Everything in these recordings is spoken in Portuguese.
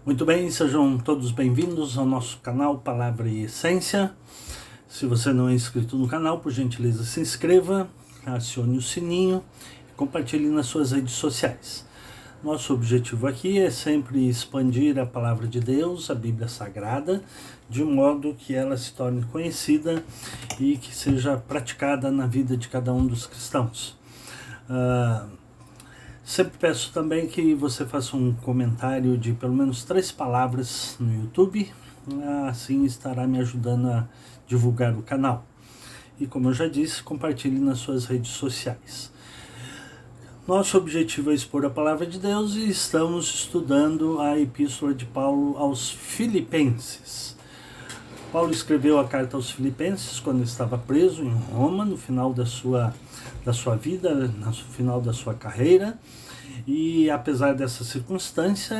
Muito bem, sejam todos bem-vindos ao nosso canal Palavra e Essência. Se você não é inscrito no canal, por gentileza se inscreva, acione o sininho e compartilhe nas suas redes sociais. Nosso objetivo aqui é sempre expandir a Palavra de Deus, a Bíblia Sagrada, de modo que ela se torne conhecida e que seja praticada na vida de cada um dos cristãos. Sempre peço também que você faça um comentário de pelo menos 3 palavras no YouTube, assim estará me ajudando a divulgar o canal. E como eu já disse, compartilhe nas suas redes sociais. Nosso objetivo é expor a Palavra de Deus e estamos estudando a Epístola de Paulo aos Filipenses. Paulo escreveu a carta aos Filipenses quando estava preso em Roma, no final da sua vida, no final da sua carreira. E apesar dessa circunstância,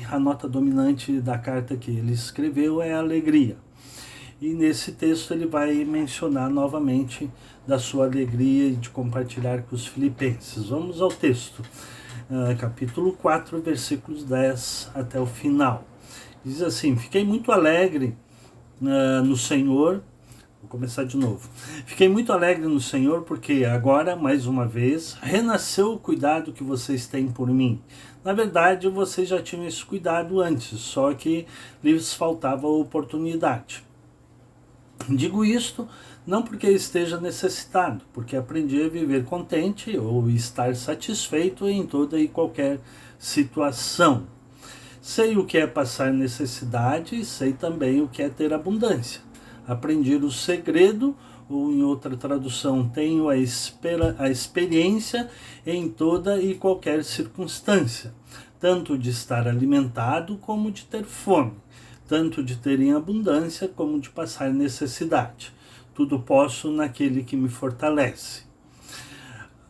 a nota dominante da carta que ele escreveu é a alegria. E nesse texto ele vai mencionar novamente da sua alegria de compartilhar com os filipenses. Vamos ao texto, capítulo 4, versículos 10 até o final. Diz assim: fiquei muito alegre no Senhor. Vou começar de novo. Fiquei muito alegre no Senhor porque agora, mais uma vez, renasceu o cuidado que vocês têm por mim. Na verdade, vocês já tinham esse cuidado antes, só que lhes faltava oportunidade. Digo isto não porque esteja necessitado, porque aprendi a viver contente ou estar satisfeito em toda e qualquer situação. Sei o que é passar necessidade e sei também o que é ter abundância. Aprendi o segredo, ou em outra tradução, tenho a experiência em toda e qualquer circunstância, tanto de estar alimentado como de ter fome, tanto de ter em abundância como de passar necessidade. Tudo posso naquele que me fortalece.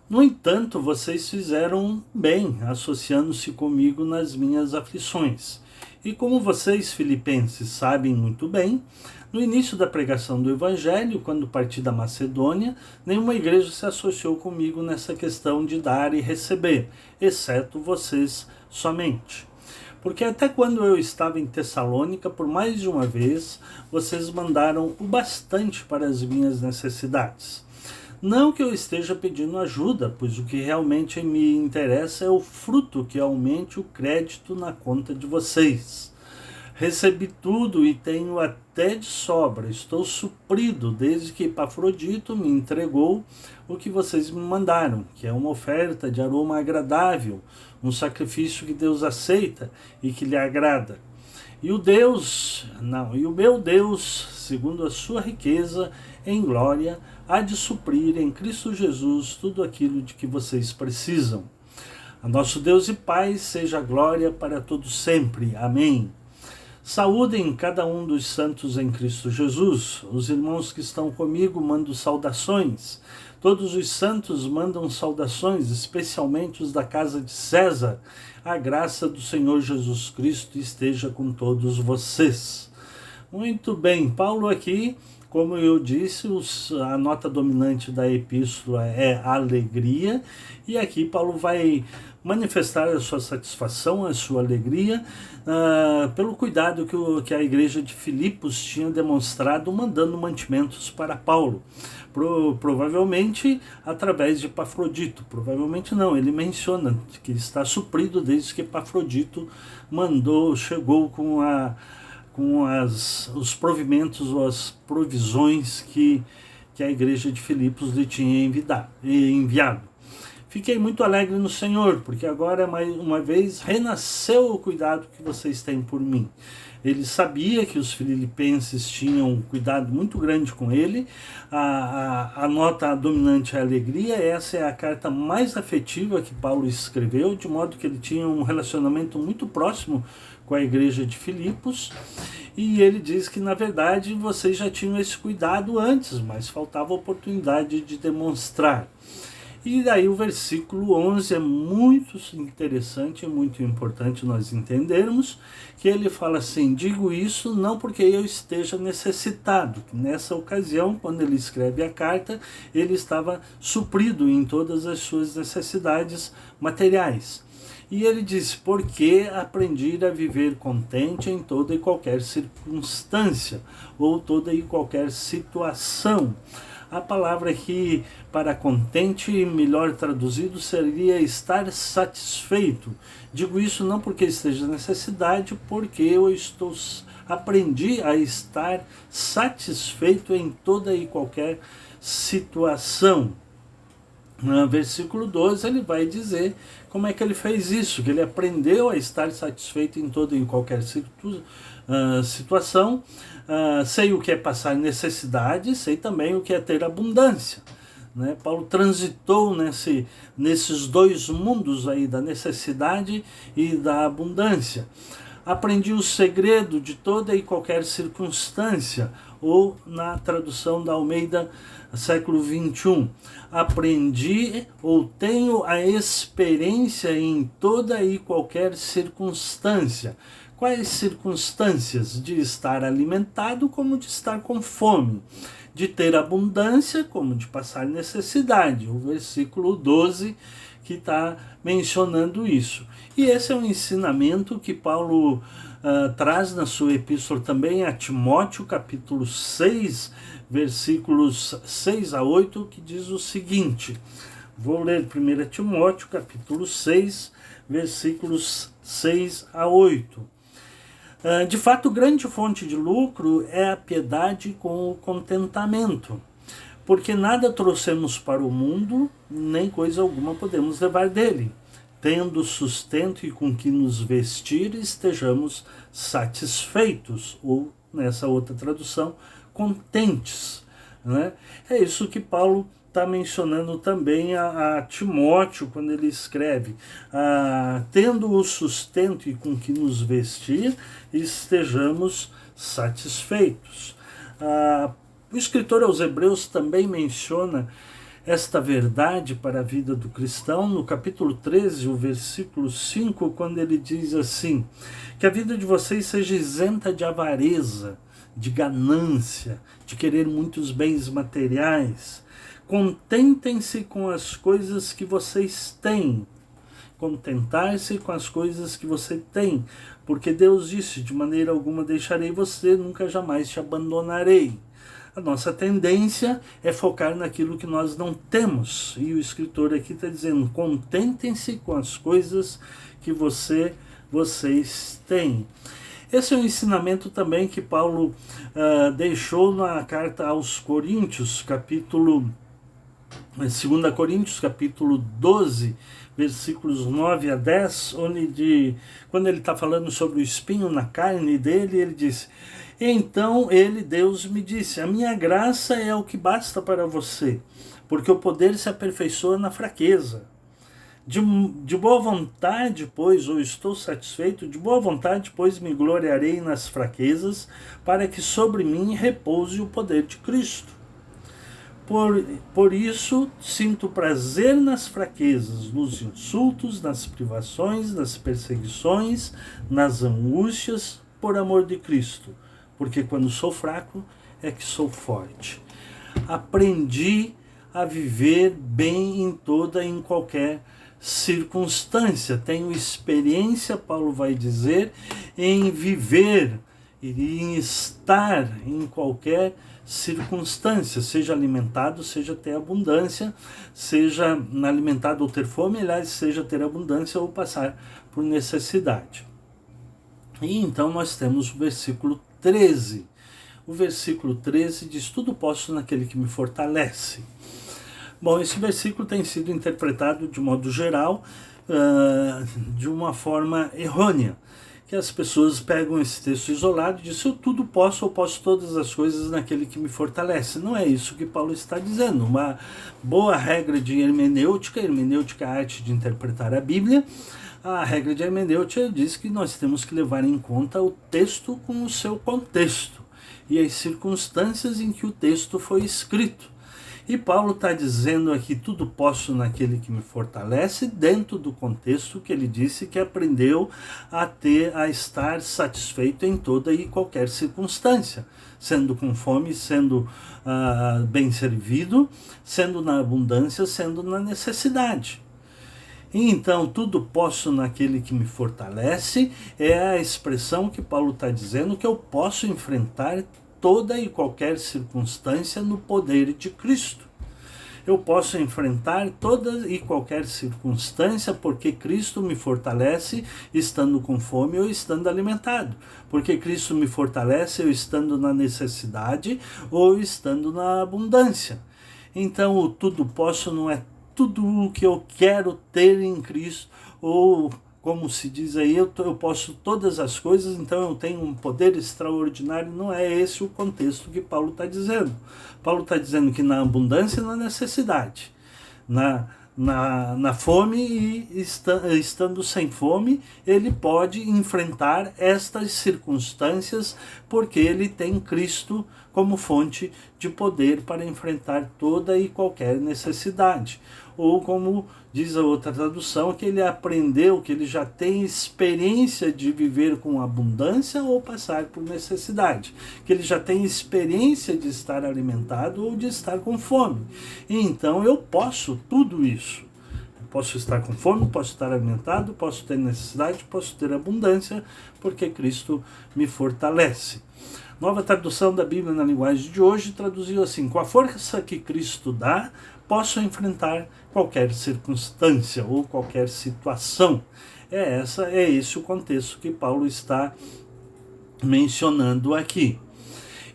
No entanto, vocês fizeram bem, associando-se comigo nas minhas aflições. E como vocês, filipenses, sabem muito bem, no início da pregação do Evangelho, quando parti da Macedônia, nenhuma igreja se associou comigo nessa questão de dar e receber, exceto vocês somente. Porque até quando eu estava em Tessalônica, por mais de uma vez, vocês mandaram o bastante para as minhas necessidades. Não que eu esteja pedindo ajuda, pois o que realmente me interessa é o fruto que aumente o crédito na conta de vocês. Recebi tudo e tenho até de sobra. Estou suprido desde que Epafrodito me entregou o que vocês me mandaram, que é uma oferta de aroma agradável, um sacrifício que Deus aceita e que lhe agrada. E o meu Deus, segundo a sua riqueza em glória, há de suprir em Cristo Jesus tudo aquilo de que vocês precisam. A nosso Deus e Pai seja a glória para todos sempre. Amém. Saúdem cada um dos santos em Cristo Jesus. Os irmãos que estão comigo mandam saudações. Todos os santos mandam saudações, especialmente os da casa de César. A graça do Senhor Jesus Cristo esteja com todos vocês. Muito bem, Paulo aqui, como eu disse, a nota dominante da epístola é a alegria, e aqui Paulo vai manifestar a sua satisfação, a sua alegria, pelo cuidado que a igreja de Filipos tinha demonstrado, mandando mantimentos para Paulo. Provavelmente através de Epafrodito. Provavelmente não, ele menciona que está suprido desde que Epafrodito chegou com os provimentos ou as provisões que a igreja de Filipos lhe tinha enviado. Fiquei muito alegre no Senhor, porque agora, mais uma vez, renasceu o cuidado que vocês têm por mim. Ele sabia que os filipenses tinham um cuidado muito grande com ele. A nota dominante é a alegria. Essa é a carta mais afetiva que Paulo escreveu, de modo que ele tinha um relacionamento muito próximo com a igreja de Filipos. E ele diz que, na verdade, vocês já tinham esse cuidado antes, mas faltava a oportunidade de demonstrar. E daí o versículo 11 é muito interessante, é muito importante nós entendermos, que ele fala assim: digo isso não porque eu esteja necessitado. Nessa ocasião, quando ele escreve a carta, ele estava suprido em todas as suas necessidades materiais. E ele diz, porque aprendi a viver contente em toda e qualquer circunstância, ou toda e qualquer situação. A palavra aqui para contente, melhor traduzido, seria estar satisfeito. Digo isso não porque esteja necessidade, porque eu aprendi a estar satisfeito em toda e qualquer situação. No versículo 12 ele vai dizer como é que ele fez isso, que ele aprendeu a estar satisfeito em toda e qualquer situação. Sei o que é passar necessidade, sei também o que é ter abundância. Né? Paulo transitou nesses dois mundos aí, da necessidade e da abundância. Aprendi o segredo de toda e qualquer circunstância, ou na tradução da Almeida, século 21, aprendi ou tenho a experiência em toda e qualquer circunstância. Quais circunstâncias? De estar alimentado como de estar com fome, de ter abundância como de passar necessidade. O versículo 12 que está mencionando isso. E esse é um ensinamento que Paulo traz na sua epístola também a Timóteo, capítulo 6, versículos 6 a 8, que diz o seguinte. Vou ler 1 Timóteo, capítulo 6, versículos 6 a 8. De fato, grande fonte de lucro é a piedade com o contentamento, porque nada trouxemos para o mundo, nem coisa alguma podemos levar dele. Tendo sustento e com que nos vestir, estejamos satisfeitos, ou, nessa outra tradução, contentes. Né? É isso que Paulo está mencionando também a Timóteo, quando ele escreve, tendo o sustento e com que nos vestir, estejamos satisfeitos. O escritor aos Hebreus também menciona esta verdade para a vida do cristão no capítulo 13, o versículo 5, quando ele diz assim, que a vida de vocês seja isenta de avareza, de ganância, de querer muitos bens materiais. Contentem-se com as coisas que vocês têm. Contentar-se com as coisas que você tem, porque Deus disse, de maneira alguma deixarei você, nunca jamais te abandonarei. A nossa tendência é focar naquilo que nós não temos. E o escritor aqui está dizendo, contentem-se com as coisas que vocês têm. Esse é um ensinamento também que Paulo deixou na carta aos Coríntios, 2 Coríntios, capítulo 12, versículos 9 a 10, quando ele está falando sobre o espinho na carne dele, ele diz, então Deus me disse, a minha graça é o que basta para você, porque o poder se aperfeiçoa na fraqueza. De boa vontade, pois, ou estou satisfeito, de boa vontade, pois, me gloriarei nas fraquezas, para que sobre mim repouse o poder de Cristo. Por isso, sinto prazer nas fraquezas, nos insultos, nas privações, nas perseguições, nas angústias, por amor de Cristo. Porque quando sou fraco, é que sou forte. Aprendi a viver bem em toda e em qualquer circunstância. Tenho experiência, Paulo vai dizer, em viver e em estar em qualquer circunstância, seja alimentado, seja ter abundância, seja alimentado ou ter fome, aliás, seja ter abundância ou passar por necessidade. E então nós temos o versículo 13. O versículo 13 diz, tudo posso naquele que me fortalece. Bom, esse versículo tem sido interpretado de modo geral, de uma forma errônea, que as pessoas pegam esse texto isolado e dizem, eu tudo posso, eu posso todas as coisas naquele que me fortalece. Não é isso que Paulo está dizendo. Uma boa regra de hermenêutica é a arte de interpretar a Bíblia. A regra de hermenêutica diz que nós temos que levar em conta o texto com o seu contexto e as circunstâncias em que o texto foi escrito. E Paulo está dizendo aqui, tudo posso naquele que me fortalece, dentro do contexto que ele disse que aprendeu a estar satisfeito em toda e qualquer circunstância, sendo com fome, sendo bem servido, sendo na abundância, sendo na necessidade. E então, tudo posso naquele que me fortalece, é a expressão que Paulo está dizendo que eu posso enfrentar toda e qualquer circunstância no poder de Cristo. Eu posso enfrentar toda e qualquer circunstância porque Cristo me fortalece estando com fome ou estando alimentado. Porque Cristo me fortalece eu estando na necessidade ou estando na abundância. Então, o tudo posso não é tudo o que eu quero ter em Cristo, ou como se diz aí, eu posso todas as coisas, então eu tenho um poder extraordinário. Não é esse o contexto que Paulo está dizendo. Paulo está dizendo que na abundância e na necessidade, na fome e estando sem fome, ele pode enfrentar estas circunstâncias porque ele tem Cristo como fonte de poder para enfrentar toda e qualquer necessidade. Ou como diz a outra tradução, que ele aprendeu, que ele já tem experiência de viver com abundância ou passar por necessidade. Que ele já tem experiência de estar alimentado ou de estar com fome. E então eu posso tudo isso. Posso estar com fome, posso estar alimentado, posso ter necessidade, posso ter abundância, porque Cristo me fortalece. Nova tradução da Bíblia na linguagem de hoje traduziu assim: com a força que Cristo dá, posso enfrentar qualquer circunstância ou qualquer situação. É esse o contexto que Paulo está mencionando aqui.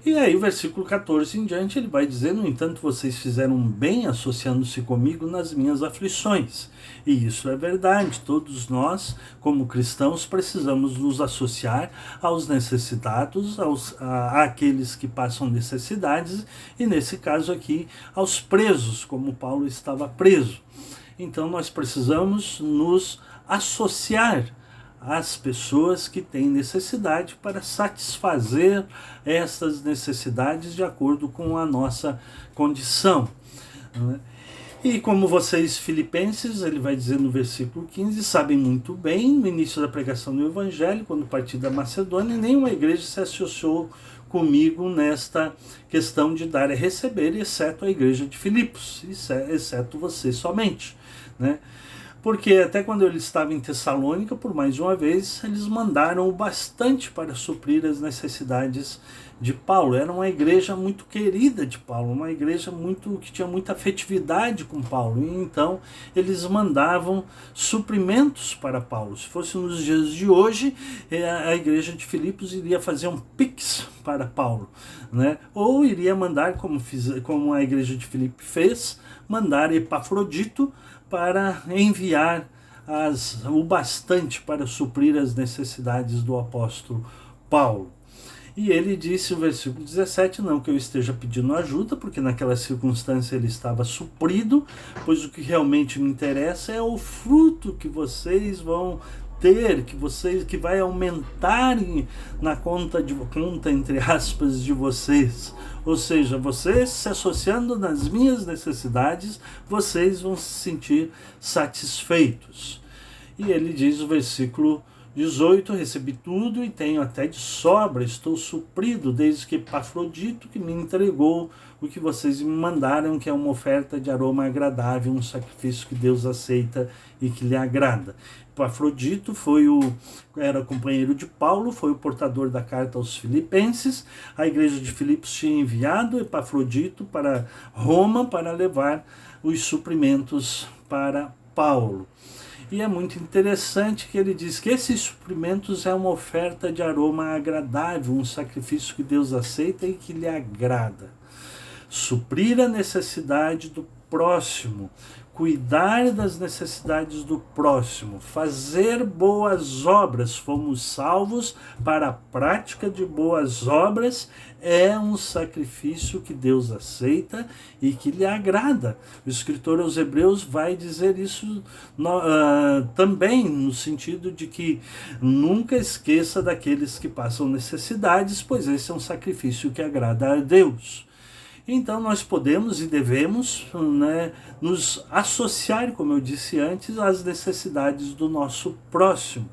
E aí o versículo 14 em diante ele vai dizer: no entanto vocês fizeram bem associando-se comigo nas minhas aflições. E isso é verdade, todos nós como cristãos precisamos nos associar aos necessitados, àqueles que passam necessidades, e nesse caso aqui aos presos, como Paulo estava preso. Então nós precisamos nos associar às pessoas que têm necessidade para satisfazer essas necessidades de acordo com a nossa condição. E como vocês filipenses, ele vai dizer no versículo 15, sabem muito bem, no início da pregação do Evangelho, quando parti da Macedônia, nenhuma igreja se associou comigo nesta questão de dar e receber, exceto a igreja de Filipos, exceto você somente, né? Porque até quando ele estava em Tessalônica, por mais de uma vez, eles mandaram o bastante para suprir as necessidades de Paulo. Era uma igreja muito querida de Paulo, uma igreja que tinha muita afetividade com Paulo. E então eles mandavam suprimentos para Paulo. Se fosse nos dias de hoje, a igreja de Filipos iria fazer um pix para Paulo, né? Ou iria mandar, como a igreja de Filipe fez, mandar Epafrodito para enviar o bastante para suprir as necessidades do apóstolo Paulo. E ele disse, o versículo 17, não que eu esteja pedindo ajuda, porque naquela circunstância ele estava suprido, pois o que realmente me interessa é o fruto que vocês vão ter, que vai aumentar na conta entre aspas de vocês. Ou seja, vocês se associando nas minhas necessidades, vocês vão se sentir satisfeitos. E ele diz o versículo 18, recebi tudo e tenho até de sobra, estou suprido, desde que Epafrodito que me entregou o que vocês me mandaram, que é uma oferta de aroma agradável, um sacrifício que Deus aceita e que lhe agrada. Epafrodito era companheiro de Paulo, foi o portador da carta aos Filipenses. A igreja de Filipos tinha enviado Epafrodito para Roma para levar os suprimentos para Paulo. E é muito interessante que ele diz que esses suprimentos é uma oferta de aroma agradável, um sacrifício que Deus aceita e que lhe agrada. Suprir a necessidade do próximo, cuidar das necessidades do próximo, fazer boas obras, fomos salvos para a prática de boas obras, é um sacrifício que Deus aceita e que lhe agrada. O escritor aos Hebreus vai dizer isso também, no sentido de que nunca esqueça daqueles que passam necessidades, pois esse é um sacrifício que agrada a Deus. Então nós podemos e devemos, né, nos associar, como eu disse antes, às necessidades do nosso próximo.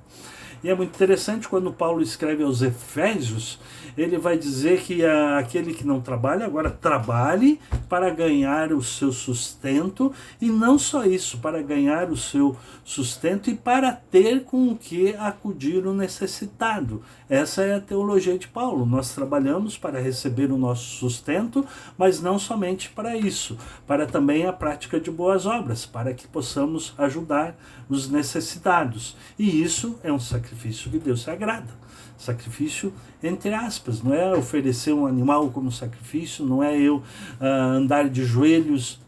E é muito interessante quando Paulo escreve aos Efésios, ele vai dizer que aquele que não trabalha, agora trabalhe para ganhar o seu sustento, e não só isso, para ganhar o seu sustento e para ter com o que acudir o necessitado. Essa é a teologia de Paulo. Nós trabalhamos para receber o nosso sustento, mas não somente para isso, para também a prática de boas obras, para que possamos ajudar os necessitados. E isso é um sacrifício que Deus se agrada. Sacrifício entre aspas, não é oferecer um animal como sacrifício, não é eu andar de joelhos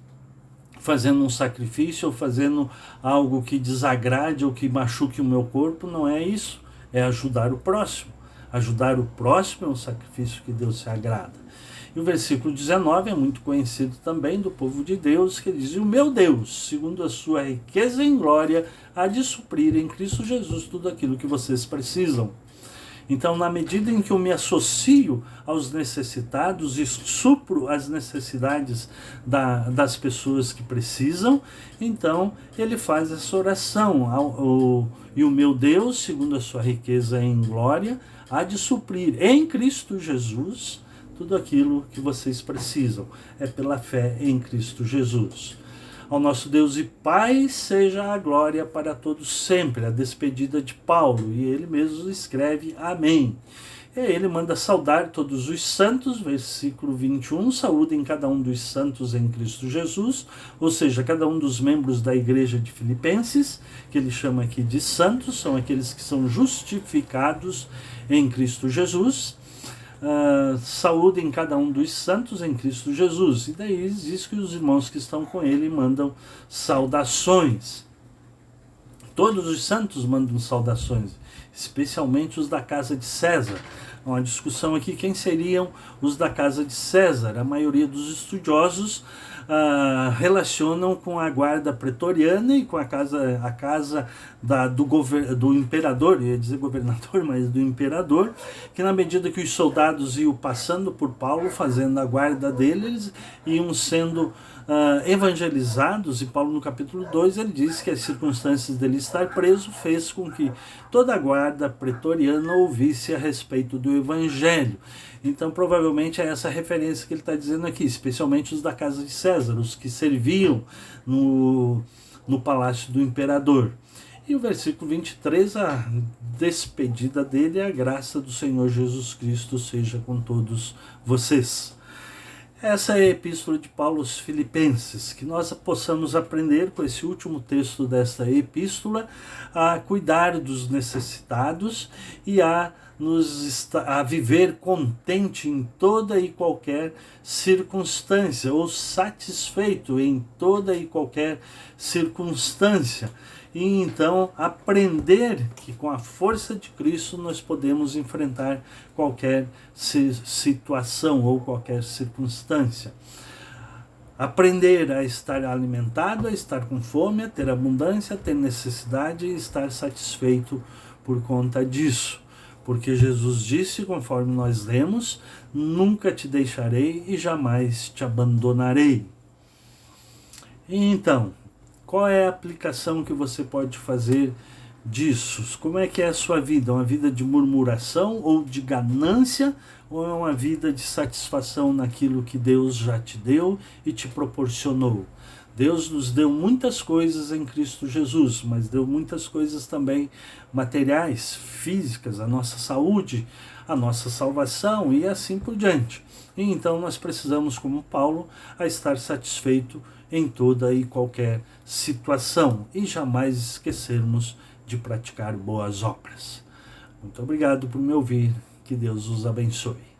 fazendo um sacrifício ou fazendo algo que desagrade ou que machuque o meu corpo, não é isso, é ajudar o próximo. Ajudar o próximo é um sacrifício que Deus se agrada. E o versículo 19 é muito conhecido também do povo de Deus, que diz: o meu Deus, segundo a sua riqueza em glória, há de suprir em Cristo Jesus tudo aquilo que vocês precisam. Então, na medida em que eu me associo aos necessitados e supro as necessidades das pessoas que precisam, então ele faz essa oração. E o meu Deus, segundo a sua riqueza em glória, há de suprir em Cristo Jesus tudo aquilo que vocês precisam. É pela fé em Cristo Jesus. Ao nosso Deus e Pai seja a glória para todos sempre. A despedida de Paulo, e ele mesmo escreve amém. E aí ele manda saudar todos os santos, versículo 21, saúdem cada um dos santos em Cristo Jesus, ou seja, cada um dos membros da igreja de Filipenses, que ele chama aqui de santos, são aqueles que são justificados em Cristo Jesus. Saúdem cada um dos santos em Cristo Jesus. E daí diz que os irmãos que estão com ele mandam saudações. Todos os santos mandam saudações, especialmente os da casa de César. Há uma discussão aqui, quem seriam os da casa de César? A maioria dos estudiosos relacionam com a guarda pretoriana e com a casa do imperador, eu ia dizer governador, mas do imperador, que na medida que os soldados iam passando por Paulo, fazendo a guarda deles, iam sendo evangelizados, e Paulo no capítulo 2 ele diz que as circunstâncias dele estar preso fez com que toda a guarda pretoriana ouvisse a respeito do evangelho. Então provavelmente é essa referência que ele está dizendo aqui, especialmente os da casa de César, os que serviam no palácio do imperador. E o versículo 23, a despedida dele é: a graça do Senhor Jesus Cristo seja com todos vocês. Essa é a epístola de Paulo aos Filipenses, que nós possamos aprender com esse último texto desta epístola a cuidar dos necessitados e a viver contente em toda e qualquer circunstância, ou satisfeito em toda e qualquer circunstância. E então aprender que com a força de Cristo nós podemos enfrentar qualquer situação ou qualquer circunstância. Aprender a estar alimentado, a estar com fome, a ter abundância, a ter necessidade e estar satisfeito por conta disso. Porque Jesus disse, conforme nós lemos: nunca te deixarei e jamais te abandonarei. E então, qual é a aplicação que você pode fazer disso? Como é que é a sua vida? Uma vida de murmuração ou de ganância? Ou é uma vida de satisfação naquilo que Deus já te deu e te proporcionou? Deus nos deu muitas coisas em Cristo Jesus, mas deu muitas coisas também materiais, físicas, a nossa saúde, a nossa salvação e assim por diante. E então nós precisamos, como Paulo, a estar satisfeito em toda e qualquer situação e jamais esquecermos de praticar boas obras. Muito obrigado por me ouvir, que Deus os abençoe.